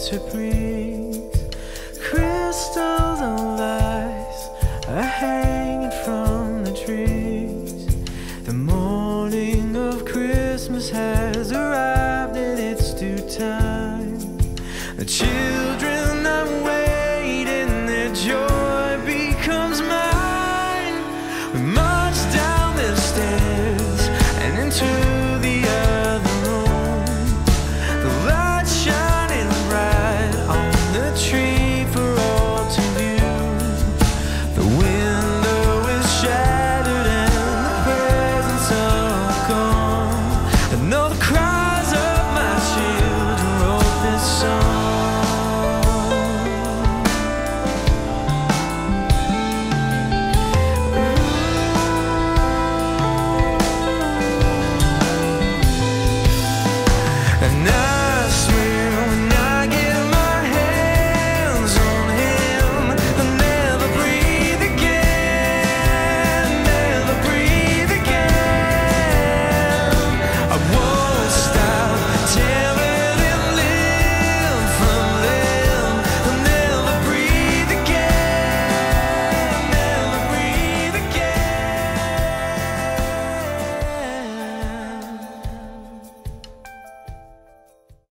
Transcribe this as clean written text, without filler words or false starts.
to breathe. Crystals and lights are hanging from the trees. The morning of Christmas has arrived and it's due time. The children